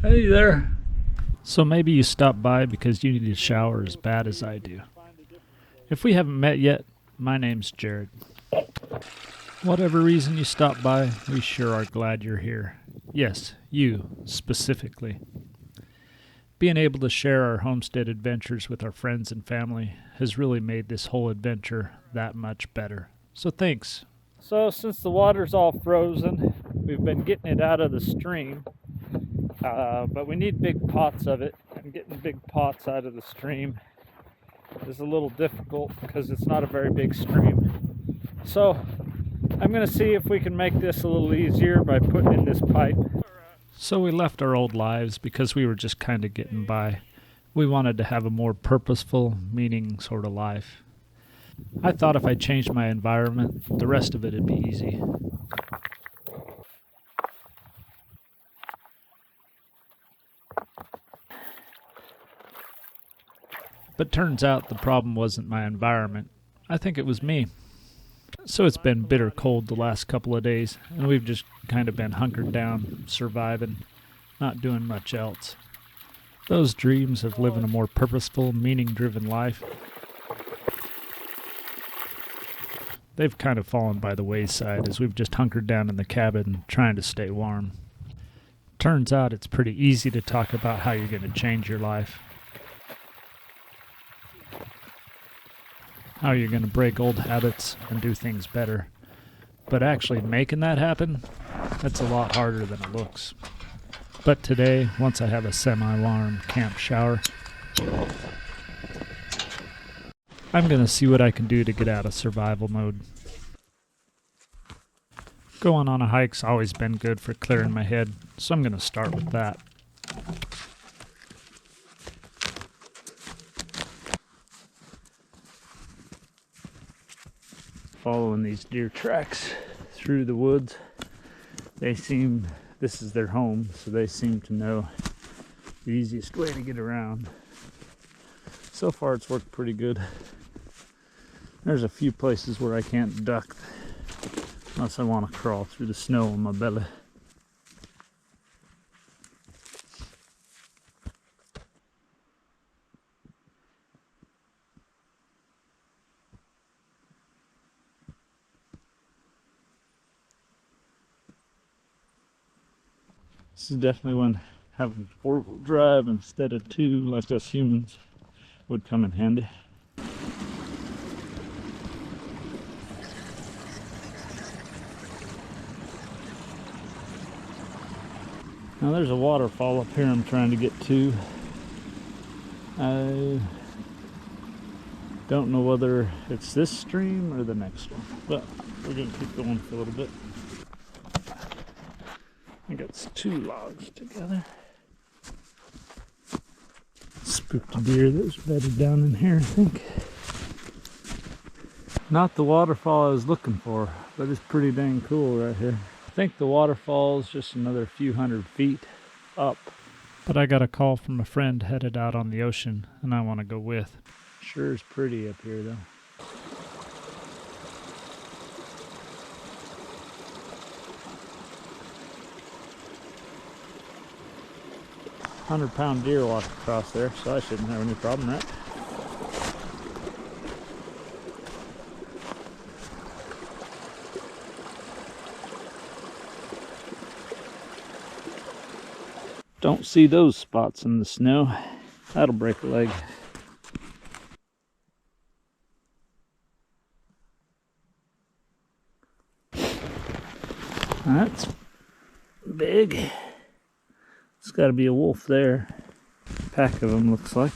Hey there. So maybe you stopped by because you need a shower as bad as I do. If we haven't met yet, my name's Jared. Whatever reason you stopped by, we sure are glad you're here. Yes, you, specifically. Being able to share our homestead adventures with our friends and family has really made this whole adventure that much better. So thanks. So since the water's all frozen, we've been getting it out of the stream. But we need big pots of it, and getting big pots out of the stream is a little difficult because it's not a very big stream. So I'm going to see if we can make this a little easier by putting in this pipe. So we left our old lives because we were just kind of getting by. We wanted to have a more purposeful, meaning sort of life. I thought if I changed my environment, the rest of it would be easy. But turns out the problem wasn't my environment. I think it was me. So it's been bitter cold the last couple of days, and we've just kind of been hunkered down, surviving, not doing much else. Those dreams of living a more purposeful, meaning-driven life, they've kind of fallen by the wayside as we've just hunkered down in the cabin trying to stay warm. Turns out it's pretty easy to talk about how you're going to change your life. How you're going to break old habits and do things better. But actually making that happen, that's a lot harder than it looks. But today, once I have a semi-warm camp shower, I'm going to see what I can do to get out of survival mode. Going on a hike's always been good for clearing my head, so I'm going to start with that. Following these deer tracks through the woods. This is their home, so they seem to know the easiest way to get around. So far it's worked pretty good. There's a few places where I can't duck unless I want to crawl through the snow on my belly. This is definitely when having 4-wheel drive instead of 2 like us humans would come in handy. Now there's a waterfall up here I'm trying to get to. I don't know whether it's this stream or the next one, but we're going to keep going for a little bit. I got 2 logs together. Spooked a deer that was bedded down in here, I think. Not the waterfall I was looking for, but it's pretty dang cool right here. I think the waterfall is just another few hundred feet up. But I got a call from a friend headed out on the ocean, and I want to go with. Sure is pretty up here, though. £100-pound deer walked across there, so I shouldn't have any problem, right? Don't see those spots in the snow. That'll break a leg. That's big. It's got to be a wolf there. Pack of them looks like.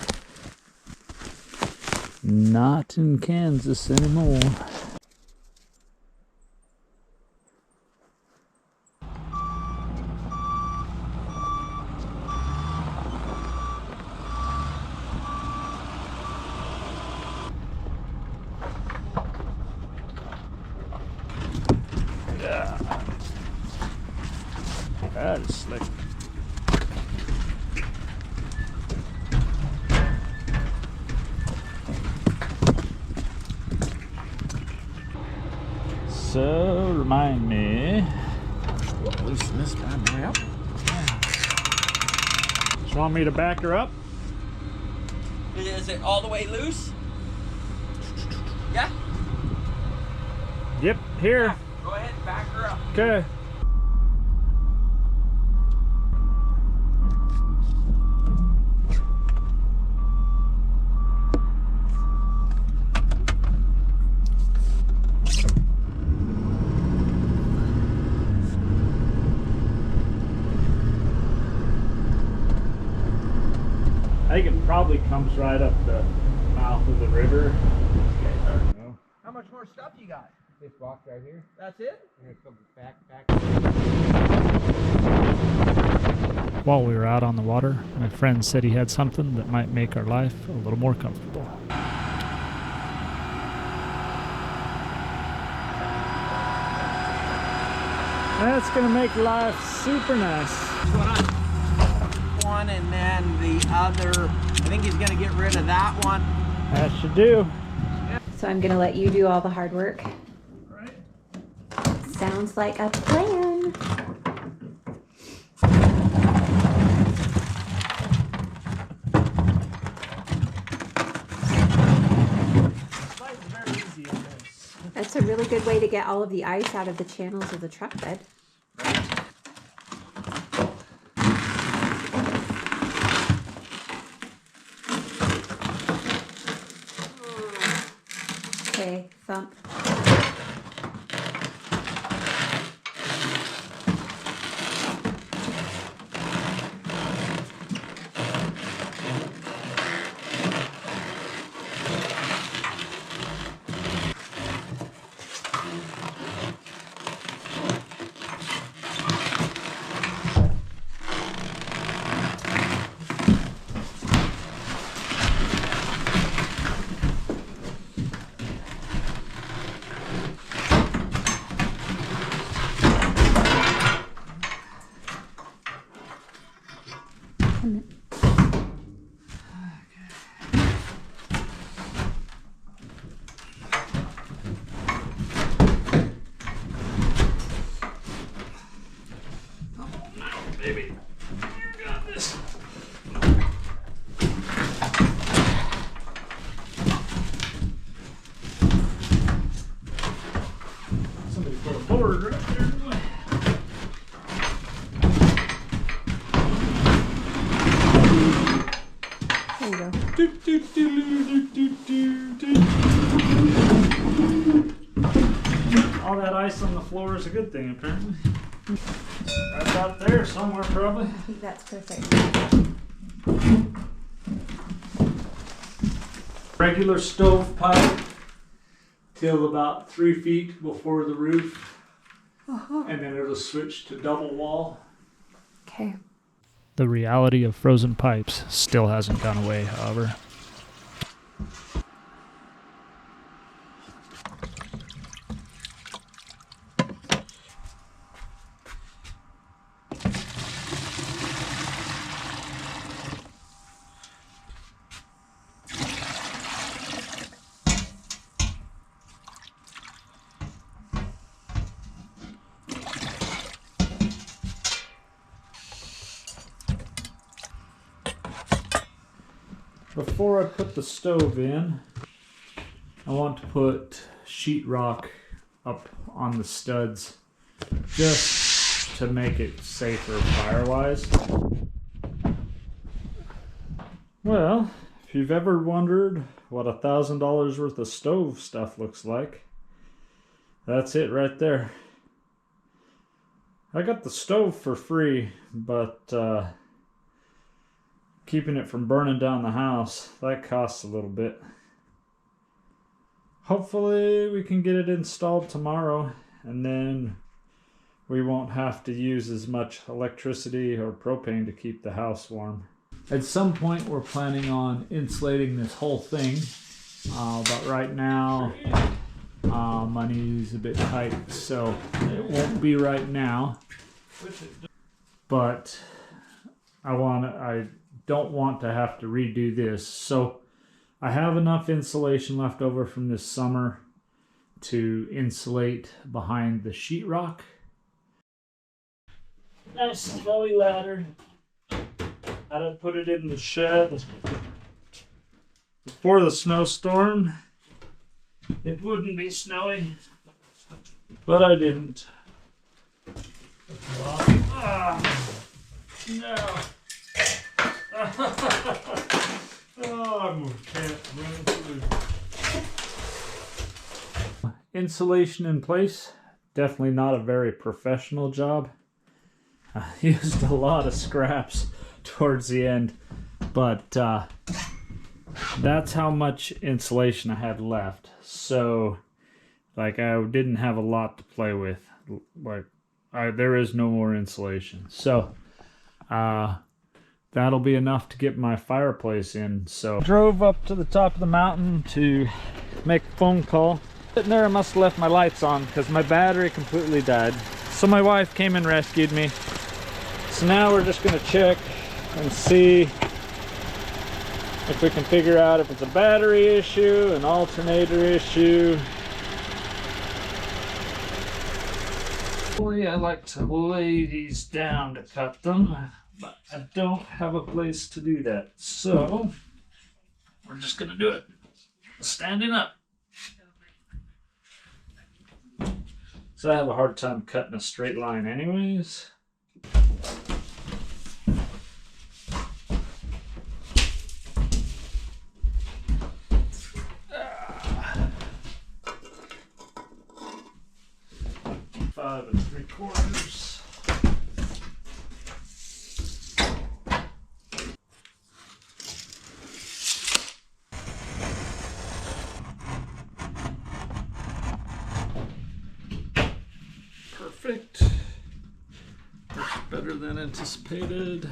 Not in Kansas anymore. That is slick. So, remind me. Loosen this bad boy up. Just want me to back her up? Is it all the way loose? Yeah? Yep, here. Yeah. Go ahead and back her up. Okay. I think it probably comes right up the mouth of the river. How much more stuff you got? This box right here. That's it? And it's back. While we were out on the water, my friend said he had something that might make our life a little more comfortable. That's gonna make life super nice. What's going on? One and then the other. I think he's gonna get rid of that one. That should do. So I'm gonna let you do all the hard work. Right. Sounds like a plan. Life's very easy in this. That's a really good way to get all of the ice out of the channels of the truck bed. Okay, thump. Baby, you got this. Somebody put a board right there. There you go. All that ice on the floor is a good thing, apparently. Right out there somewhere, probably. I think that's perfect. Regular stove pipe till about 3 feet before the roof, and then it'll switch to double wall. Okay. The reality of frozen pipes still hasn't gone away, however. Before I put the stove in, I want to put sheetrock up on the studs just to make it safer fire-wise. Well, if you've ever wondered what $1,000 worth of stove stuff looks like, that's it right there. I got the stove for free, but keeping it from burning down the house, that costs a little bit. Hopefully we can get it installed tomorrow, and then we won't have to use as much electricity or propane to keep the house warm. At some point we're planning on insulating this whole thing, but right now money's a bit tight, so it won't be right now. But I don't want to have to redo this, so I have enough insulation left over from this summer to insulate behind the sheetrock. Nice and fully laddered. I didn't put it in the shed before the snowstorm. It wouldn't be snowy, but I didn't. No. Oh, I can't run through. Insulation in place. Definitely not a very professional job. I used a lot of scraps towards the end, but that's how much insulation I had left. So, like, I didn't have a lot to play with. Like, there is no more insulation. So, that'll be enough to get my fireplace in. So, drove up to the top of the mountain to make a phone call. Sitting there, I must have left my lights on because my battery completely died. So my wife came and rescued me. So now we're just gonna check and see if we can figure out if it's a battery issue, an alternator issue. I like to lay these down to cut them, but I don't have a place to do that. So we're just gonna do it standing up. So I have a hard time cutting a straight line anyways. Five and 3/4. Perfect. That's better than anticipated.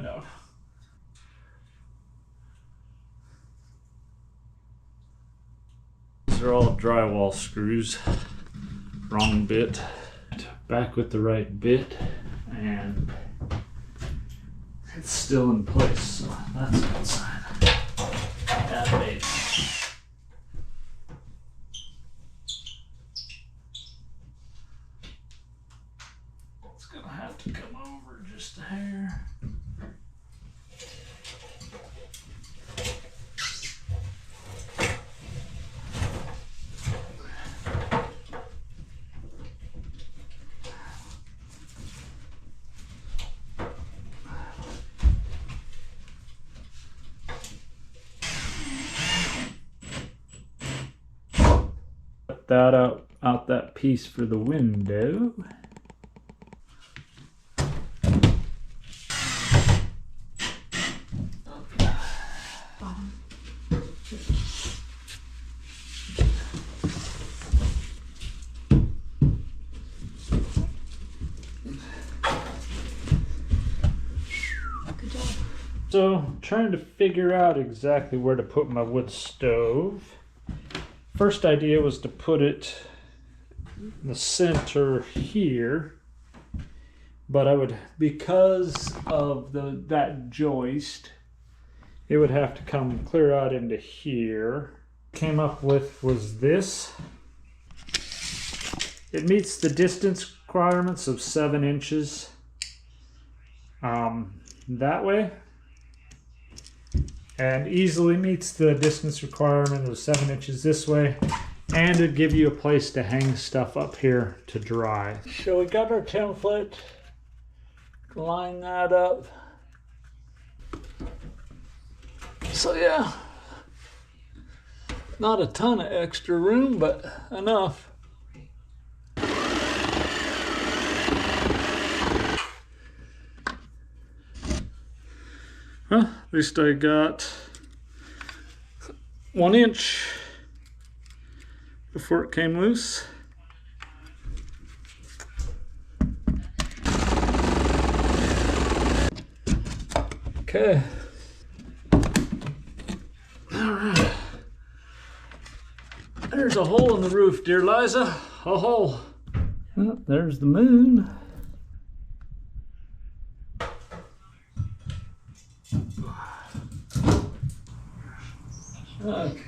No. These are all drywall screws. Wrong bit. Back with the right bit, and it's still in place, so that's a good sign. Yeah, baby. It's gonna have to come over just a hair. That out that piece for the window. Good job. So, trying to figure out exactly where to put my wood stove. First idea was to put it in the center here, but I would, because of that joist, it would have to come clear out into here. Came up with was this. It meets the distance requirements of 7 inches that way, and easily meets the distance requirement of 7 inches this way, and it'd give you a place to hang stuff up here to dry. So we got our template, line that up. So yeah, not a ton of extra room, but enough. Well, at least I got 1 inch before it came loose. Okay. All right. There's a hole in the roof, dear Liza. A hole. Oh, there's the moon. Okay.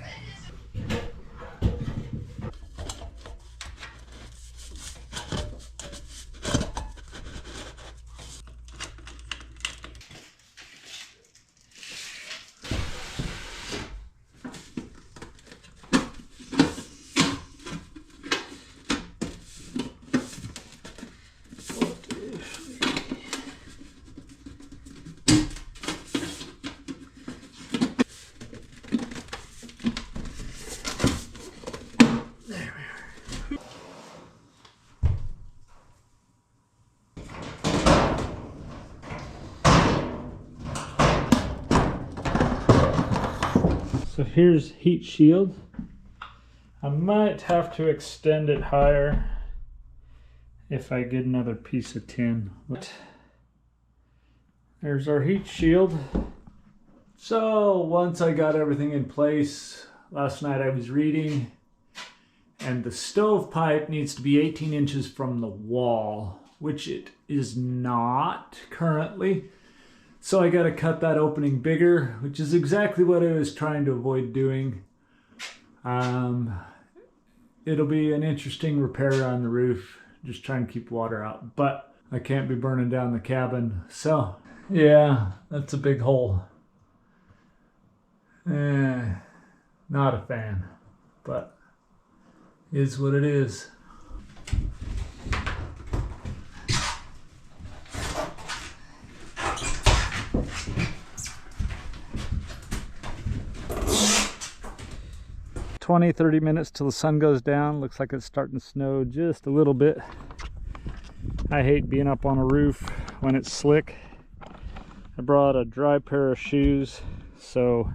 So here's heat shield. I might have to extend it higher if I get another piece of tin. But there's our heat shield. So once I got everything in place, last night I was reading, and the stovepipe needs to be 18 inches from the wall, which it is not currently. So I got to cut that opening bigger, which is exactly what I was trying to avoid doing. It'll be an interesting repair on the roof, just trying to keep water out, but I can't be burning down the cabin. So yeah, that's a big hole. Not a fan, but is what it is. "20, 30 minutes till the sun goes down. Looks like it's starting to snow just a little bit. I hate being up on a roof when it's slick. I brought a dry pair of shoes, so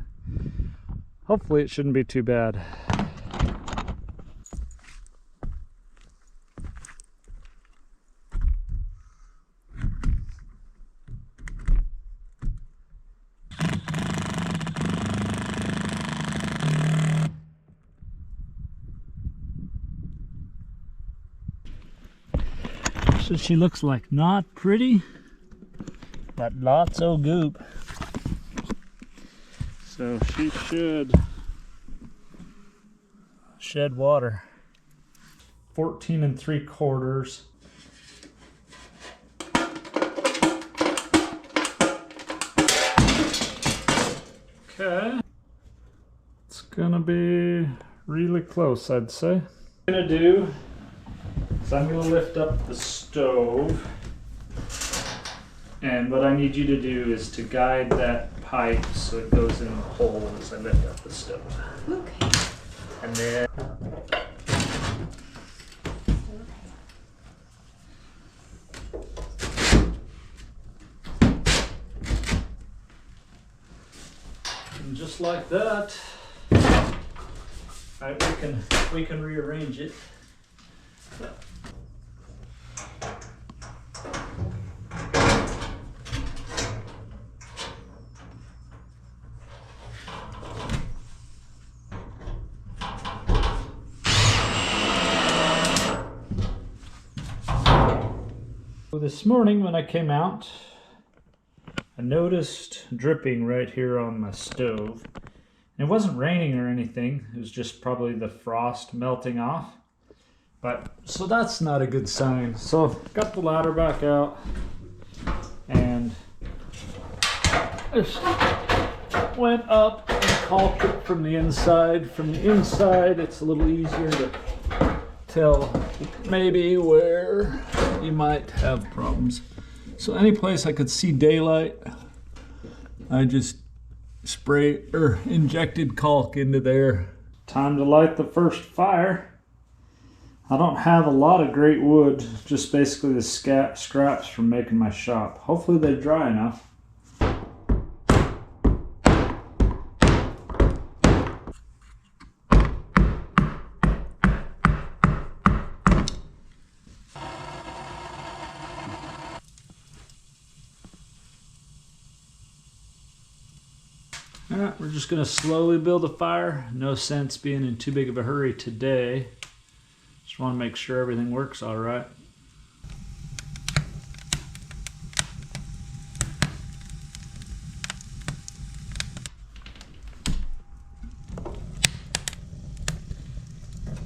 hopefully it shouldn't be too bad. So she looks like not pretty, but lots of goop. So she should shed water. 14 3/4. Okay. It's gonna be really close, I'd say. What I'm gonna do is I'm gonna lift up the stove, and what I need you to do is to guide that pipe so it goes in the hole as I lift up the stove. Okay. And then and just like that, right, we can rearrange it. This morning when I came out, I noticed dripping right here on my stove. And it wasn't raining or anything, it was just probably the frost melting off. But so that's not a good sign. So got the ladder back out and just went up and caulked it from the inside. From the inside, it's a little easier to tell maybe where you might have problems. So any place I could see daylight, I just injected caulk into there. Time to light the first fire. I don't have a lot of great wood, just basically the scraps from making my shop. Hopefully they're dry enough. Alright, we're just going to slowly build a fire. No sense being in too big of a hurry today. Just want to make sure everything works alright.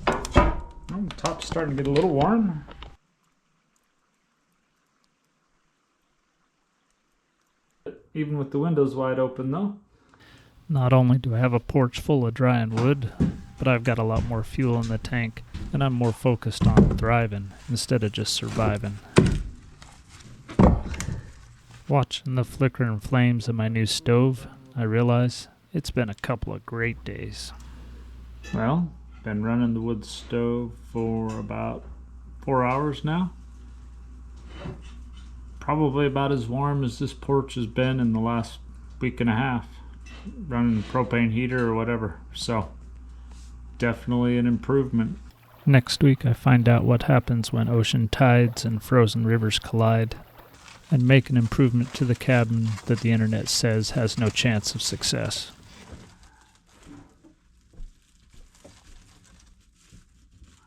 Oh, the top's starting to get a little warm. Even with the windows wide open though. Not only do I have a porch full of drying wood, but I've got a lot more fuel in the tank, and I'm more focused on thriving instead of just surviving. Watching the flickering flames of my new stove, I realize it's been a couple of great days. Well, been running the wood stove for about 4 hours now. Probably about as warm as this porch has been in the last week and a half. Running the propane heater or whatever, so definitely an improvement. Next week I find out what happens when ocean tides and frozen rivers collide, and make an improvement to the cabin that the internet says has no chance of success.